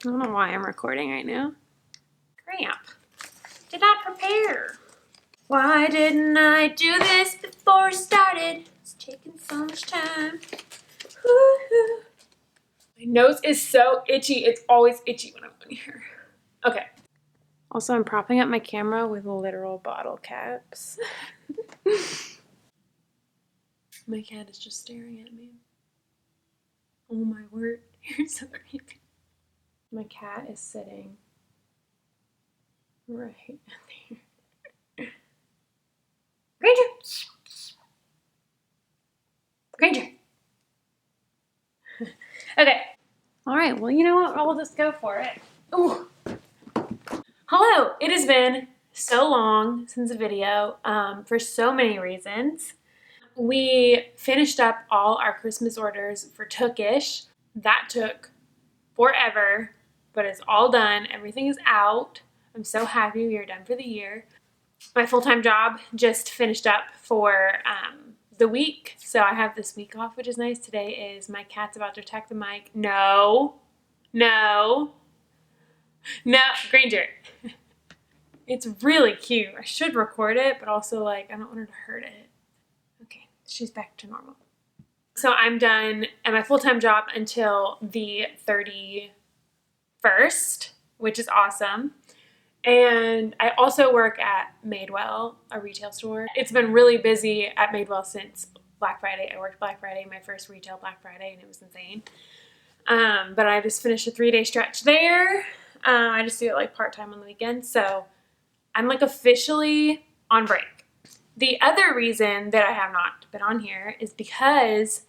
don't know why I'm recording right now. Cramp. Did not prepare. Why didn't I do this before it started? It's taking so much time. Woo-hoo. My nose is so itchy. It's always itchy when I'm on here. Okay. Also, I'm propping up my camera with literal bottle caps. My cat is just staring at me. Oh my word. You're so creepy. My cat is sitting right there. Granger! Granger! Okay. Alright, well, you know what? I'll just go for it. Ooh. Hello! It has been so long since a video, for so many reasons. We finished up all our Christmas orders for Tookish. That took forever, but it's all done. Everything is out. I'm so happy we are done for the year. My full-time job just finished up for the week, so I have this week off, which is nice. Today is my cat's about to attack the mic. No, Granger. It's really cute. I should record it, but also, like, I don't want her to hurt it. Okay, she's back to normal. So I'm done at my full-time job until the 31st, which is awesome. And I also work at Madewell, a retail store. It's been really busy at Madewell since Black Friday. I worked Black Friday, my first retail Black Friday, and it was insane. But I just finished a 3-day stretch there. I just do it like part-time on the weekends. So I'm like officially on break. The other reason that I have not been on here is because,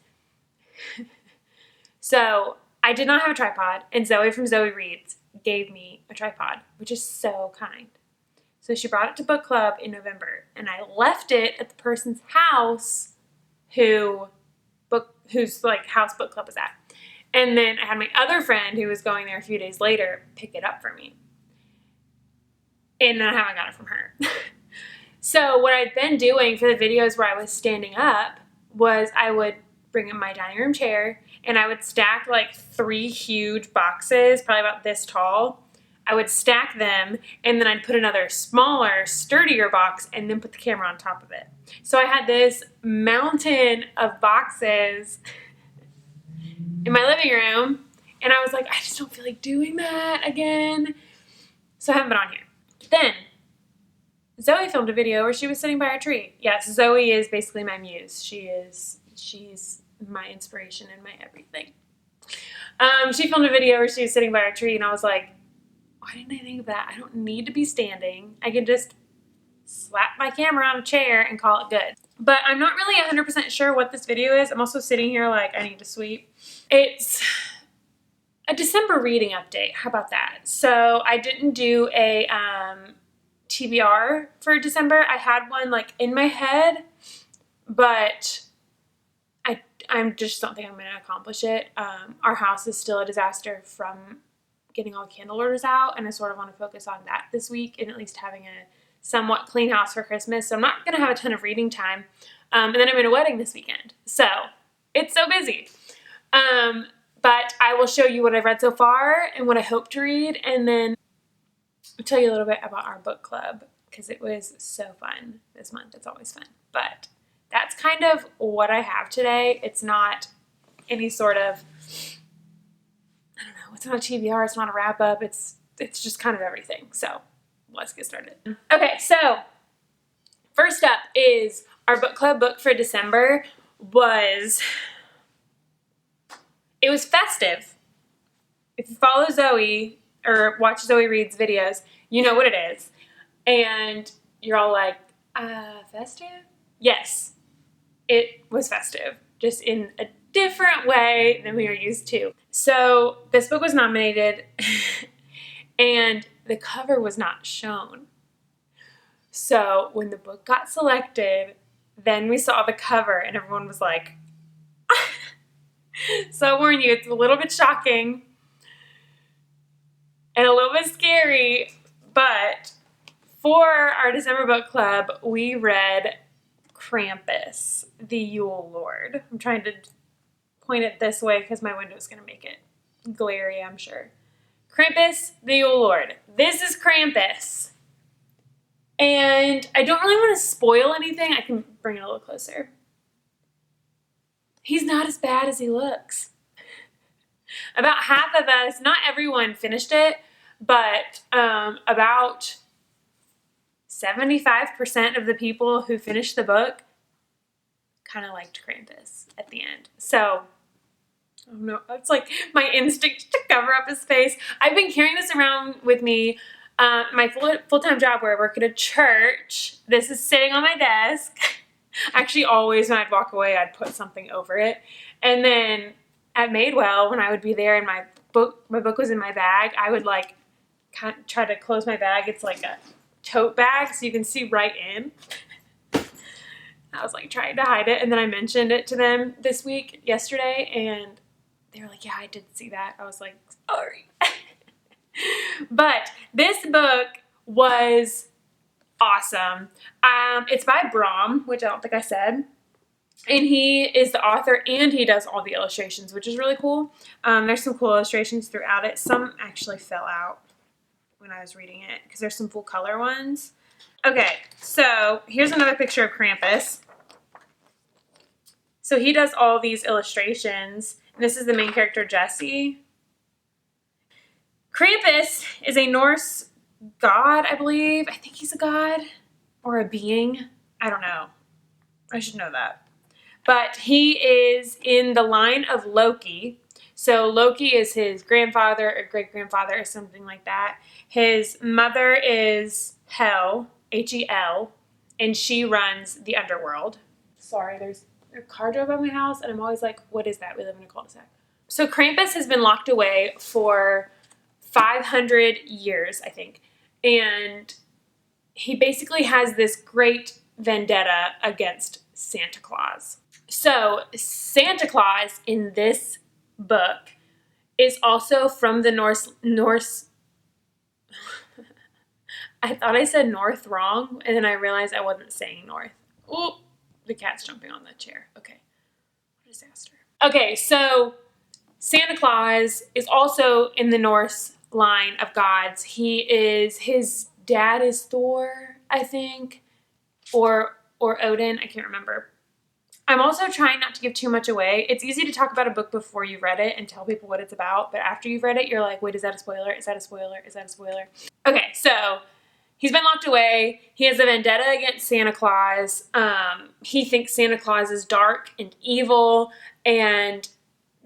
so I did not have a tripod, and Zoe from Zoe Reads gave me a tripod, which is so kind. So she brought it to book club in November, and I left it at the person's house whose like house book club was at. And then I had my other friend who was going there a few days later pick it up for me. And then I haven't got it from her. So what I'd been doing for the videos where I was standing up was I would bring in my dining room chair and I would stack like 3 huge boxes, probably about this tall. I would stack them and then I'd put another smaller, sturdier box and then put the camera on top of it. So I had this mountain of boxes in my living room and I was like, I just don't feel like doing that again. So I haven't been on here. Then Zoe filmed a video where she was sitting by a tree. Yes, Zoe is basically my muse. She's my inspiration and my everything. She filmed a video where she was sitting by a tree and I was like, why didn't I think of that? I don't need to be standing. I can just slap my camera on a chair and call it good. But I'm not really 100% sure what this video is. I'm also sitting here like I need to sweep. It's a December reading update. How about that? So I didn't do a TBR for December. I had one like in my head, but I just don't think I'm going to accomplish it. Our house is still a disaster from getting all the candle orders out, and I sort of want to focus on that this week and at least having a somewhat clean house for Christmas. So I'm not going to have a ton of reading time. And then I'm in a wedding this weekend. So it's so busy. But I will show you what I've read so far and what I hope to read, and then I'll tell you a little bit about our book club because it was so fun this month. It's always fun. But that's kind of what I have today. It's not any sort of, I don't know, it's not a TBR, it's not a wrap up, it's just kind of everything. So let's get started. Okay, so first up is our book club book for December it was festive. If you follow Zoe or watch Zoe Reads videos, you know what it is. And you're all like, festive? Yes, it was festive, just in a different way than we are used to. So this book was nominated and the cover was not shown. So when the book got selected, then we saw the cover and everyone was like, so I warn you, it's a little bit shocking and a little bit scary, but for our December book club, we read Krampus, the Yule Lord. I'm trying to point it this way because my window is going to make it glary, I'm sure. Krampus, the Yule Lord. This is Krampus. And I don't really want to spoil anything. I can bring it a little closer. He's not as bad as he looks. About half of us, not everyone finished it, but about 75% of the people who finished the book kind of liked Krampus at the end. So, I don't know, it's like my instinct to cover up his face. I've been carrying this around with me. My full-time job where I work at a church. This is sitting on my desk. Actually, always when I'd walk away, I'd put something over it. And then at Madewell, when I would be there and my book was in my bag, I would like kind of try to close my bag. It's like a tote bag, so you can see right in. I was like trying to hide it, and then I mentioned it to them yesterday, and they were like, yeah, I did see that. I was like, sorry. But this book was awesome. It's by Brom, which I don't think I said. And he is the author, and he does all the illustrations, which is really cool. There's some cool illustrations throughout it. Some actually fell out when I was reading it, because there's some full color ones. Okay, so here's another picture of Krampus. So he does all these illustrations. And this is the main character, Jesse. Krampus is a Norse god, I believe. I think he's a god or a being. I don't know. I should know that. But he is in the line of Loki. So Loki is his grandfather or great-grandfather or something like that. His mother is Hel, Hel, and she runs the underworld. Sorry, there's a car drove by my house, and I'm always like, what is that? We live in a cul-de-sac. So Krampus has been locked away for 500 years, I think. And he basically has this great vendetta against Santa Claus. So Santa Claus in this book is also from the Norse. I thought I said north wrong, and then I realized I wasn't saying north. Ooh, the cat's jumping on the chair. Okay, what a disaster. Okay, so Santa Claus is also in the Norse line of gods. His dad is Thor, I think, or Odin. I can't remember. I'm also trying not to give too much away. It's easy to talk about a book before you've read it and tell people what it's about, but after you've read it, you're like, wait, is that a spoiler? Is that a spoiler? Is that a spoiler? Okay, so he's been locked away. He has a vendetta against Santa Claus. He thinks Santa Claus is dark and evil, and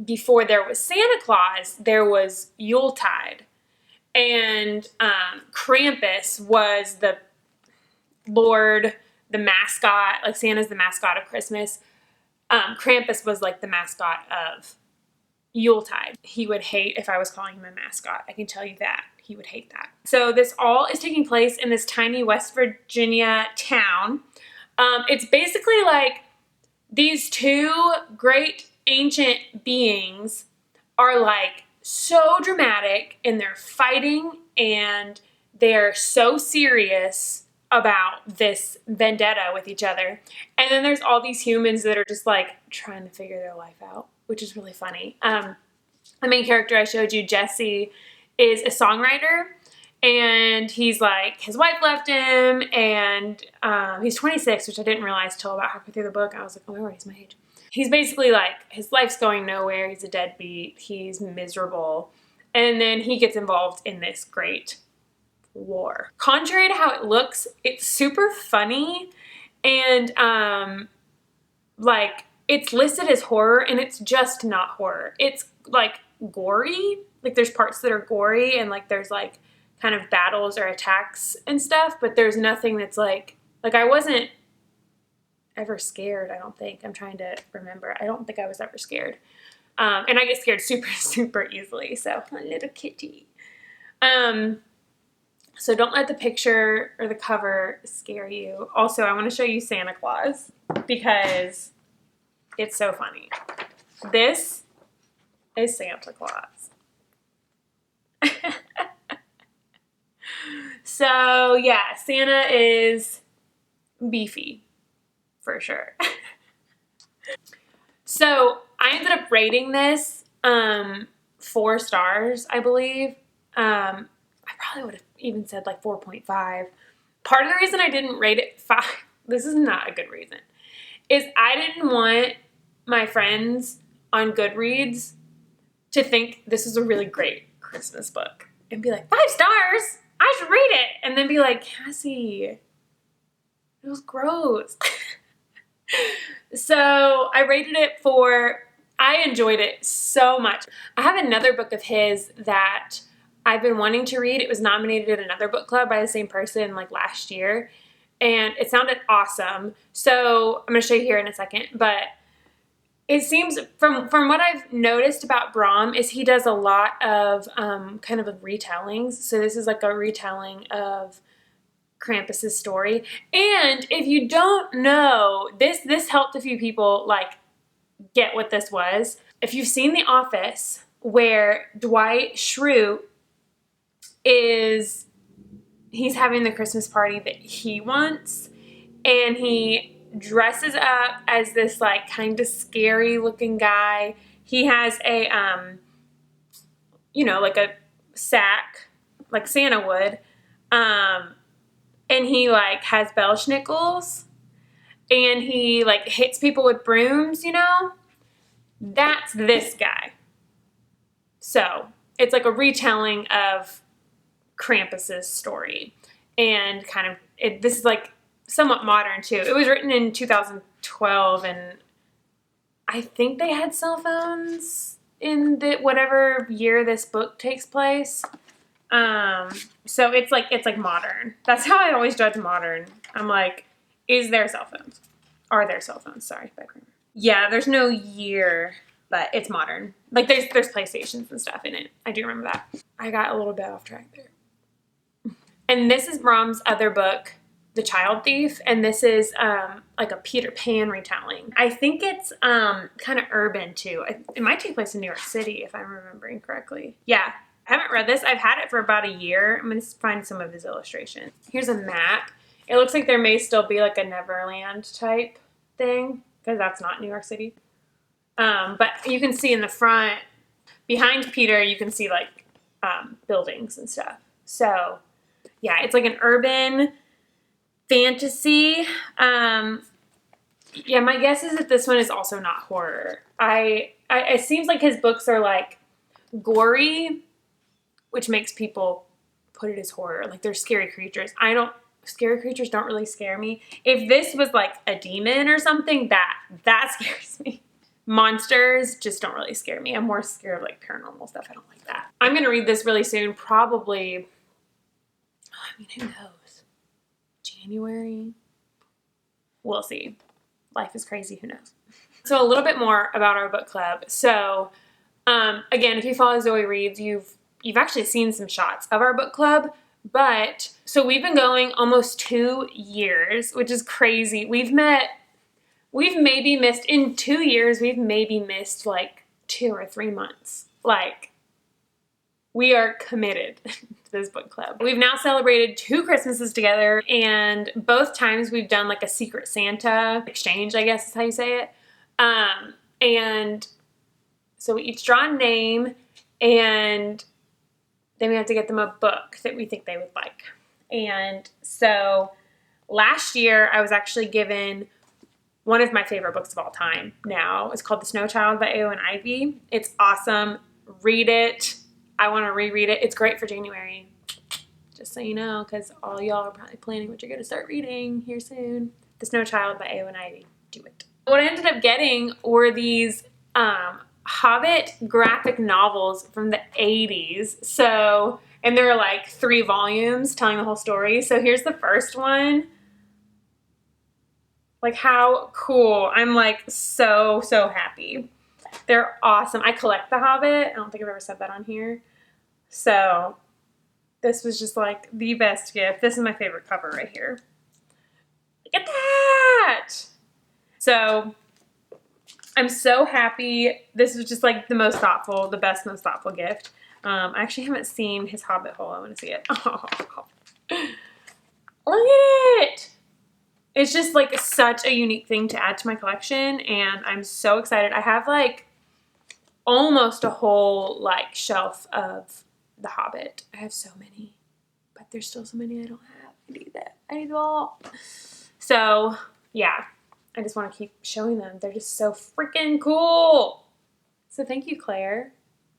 before there was Santa Claus, there was Yuletide. And Krampus was the Lord, the mascot, like Santa's the mascot of Christmas. Krampus was like the mascot of Yuletide. He would hate if I was calling him a mascot. I can tell you that. He would hate that. So this all is taking place in this tiny West Virginia town. It's basically like these two great ancient beings are like so dramatic, and they're fighting, and they're so serious about this vendetta with each other. And then there's all these humans that are just like trying to figure their life out, which is really funny. The main character I showed you, Jesse, is a songwriter, and he's like, his wife left him, and he's 26, which I didn't realize till about halfway through the book. I was like, oh my word, he's my age. He's basically like, his life's going nowhere. He's a deadbeat. He's miserable. And then he gets involved in this great war. Contrary to how it looks, it's super funny, and like it's listed as horror, and it's just not horror. It's like gory. Like there's parts that are gory, and like there's like kind of battles or attacks and stuff, but there's nothing that's like I wasn't ever scared, I don't think. I'm trying to remember. I don't think I was ever scared. And I get scared super, super easily. So, a little kitty. So don't let the picture or the cover scare you. Also, I want to show you Santa Claus because it's so funny. This is Santa Claus. So, yeah, Santa is beefy. For sure. So I ended up rating this 4 stars, I believe. I probably would have even said like 4.5. Part of the reason I didn't rate it 5, this is not a good reason, is I didn't want my friends on Goodreads to think this is a really great Christmas book and be like, 5 stars, I should read it. And then be like, Cassie, it was gross. So I rated it 4. I enjoyed it so much. I have another book of his that I've been wanting to read. It was nominated at another book club by the same person like last year, and it sounded awesome. So I'm going to show you here in a second, but it seems from what I've noticed about Brom is he does a lot of kind of retellings. So this is like a retelling of Krampus's story. And if you don't know, this helped a few people like get what this was. If you've seen The Office, where Dwight Schrute he's having the Christmas party that he wants, and he dresses up as this like kind of scary looking guy. He has a like a sack like Santa would, and he like has bellschnickels, and he like hits people with brooms, that's this guy. So it's like a retelling of Krampus's story, and kind of this is like somewhat modern too. It was written in 2012, and I think they had cell phones in whatever year this book takes place. So it's like modern. That's how I always judge modern. I'm like, is there cell phones? Are there cell phones? Sorry, background. Yeah, there's no year, but it's modern. Like there's PlayStations and stuff in it. I do remember that. I got a little bit off track there. And this is Brom's other book, The Child Thief, and this is like a Peter Pan retelling. I think it's kind of urban too. It might take place in New York City if I'm remembering correctly. Yeah, I haven't read this. I've had it for about a year. I'm going to find some of his illustrations. Here's a map. It looks like there may still be like a Neverland type thing, because that's not New York City. But you can see in the front, behind Peter, you can see like buildings and stuff. So yeah, it's like an urban fantasy. Yeah, my guess is that this one is also not horror. It seems like his books are like gory, which makes people put it as horror. Like they're scary creatures. Scary creatures don't really scare me. If this was like a demon or something, that scares me. Monsters just don't really scare me. I'm more scared of like paranormal stuff. I don't like that. I'm going to read this really soon. Probably, who knows? January? We'll see. Life is crazy. Who knows? So a little bit more about our book club. So again, if you follow Zoe Reads, you've actually seen some shots of our book club. But so we've been going almost 2 years, which is crazy. We've maybe missed in 2 years, we've maybe missed like 2 or 3 months. Like, we are committed to this book club. We've now celebrated 2 Christmases together, and both times we've done like a Secret Santa exchange, I guess is how you say it. And so we each draw a name, and then we have to get them a book that we think they would like. And so last year I was actually given one of my favorite books of all time now. It's called The Snow Child by A.O. and Ivy. It's awesome. Read it. I want to reread it. It's great for January. Just so you know, because all y'all are probably planning what you're going to start reading here soon. The Snow Child by A.O. and Ivy. Do it. What I ended up getting were these Hobbit graphic novels from the 80s. So, and there were like 3 volumes telling the whole story. So here's the first one. Like, how cool. I'm like so happy. They're awesome. I collect The Hobbit. I don't think I've ever said that on here. So this was just like the best gift. This is my favorite cover right here. Look at that. So I'm so happy. This was just like the most thoughtful gift. I actually haven't seen his Hobbit hole. I want to see it. Oh, look at it. It's just like such a unique thing to add to my collection, and I'm so excited. I have like almost a whole like shelf of The Hobbit. I have so many, but there's still so many I don't have. I need that. I need them all. So yeah, I just want to keep showing them. They're just so freaking cool. So thank you, Claire.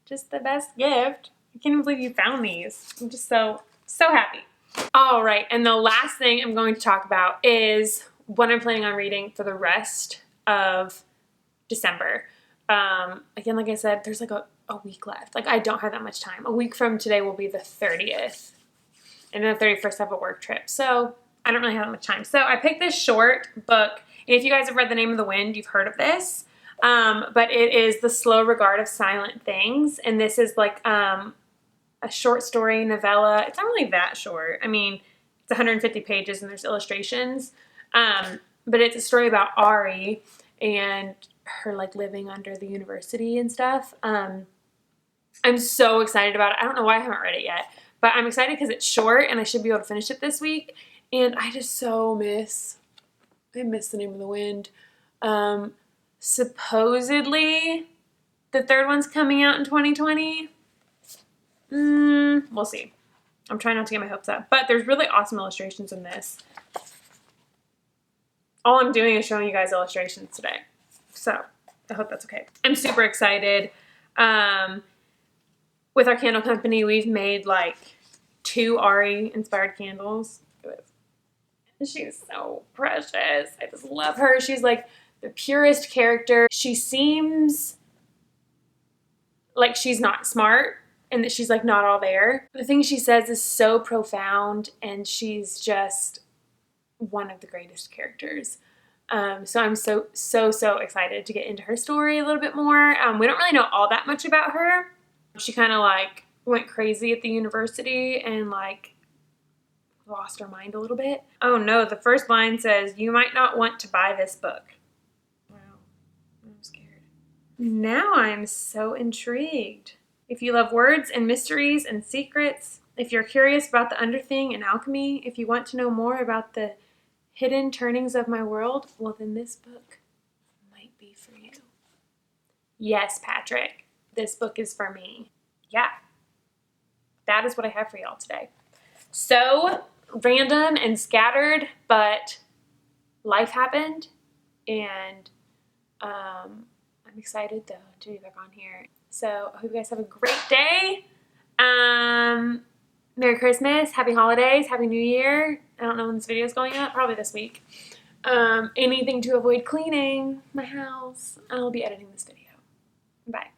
Just the best gift. I can't even believe you found these. I'm just so happy. All right, and the last thing I'm going to talk about is what I'm planning on reading for the rest of December. Again, like I said, there's like a week left. Like I don't have that much time. A week from today will be the 30th. And then the 31st I have a work trip. So I don't really have that much time. So I picked this short book. And if you guys have read The Name of the Wind, you've heard of this. But it is The Slow Regard of Silent Things. And this is like a short story novella. It's not really that short. I mean, it's 150 pages and there's illustrations. But it's a story about Ari and her like living under the university and stuff. I'm so excited about it. I don't know why I haven't read it yet, but I'm excited because it's short and I should be able to finish it this week. And I just so miss The Name of the Wind. Supposedly the third one's coming out in 2020. We'll see. I'm trying not to get my hopes up, but there's really awesome illustrations in this. All I'm doing is showing you guys illustrations today. So I hope that's okay. I'm super excited. With our candle company, we've made like 2 Ari inspired candles. She's so precious. I just love her. She's like the purest character. She seems like she's not smart and that she's like not all there. The thing she says is so profound and she's just one of the greatest characters. So I'm so excited to get into her story a little bit more. We don't really know all that much about her. She kind of like went crazy at the university and like lost her mind a little bit. Oh no, the first line says, "You might not want to buy this book." Wow, I'm scared. Now I'm so intrigued. If you love words and mysteries and secrets, if you're curious about the underthing and alchemy, if you want to know more about the hidden turnings of my world, well then this book might be for you. Yes, Patrick, this book is for me. Yeah, that is what I have for y'all today. So random and scattered, but life happened, and I'm excited though to be back on here. So I hope you guys have a great day. Merry Christmas, Happy Holidays, Happy New Year. I don't know when this video is going up, probably this week. Anything to avoid cleaning my house. I'll be editing this video. Bye.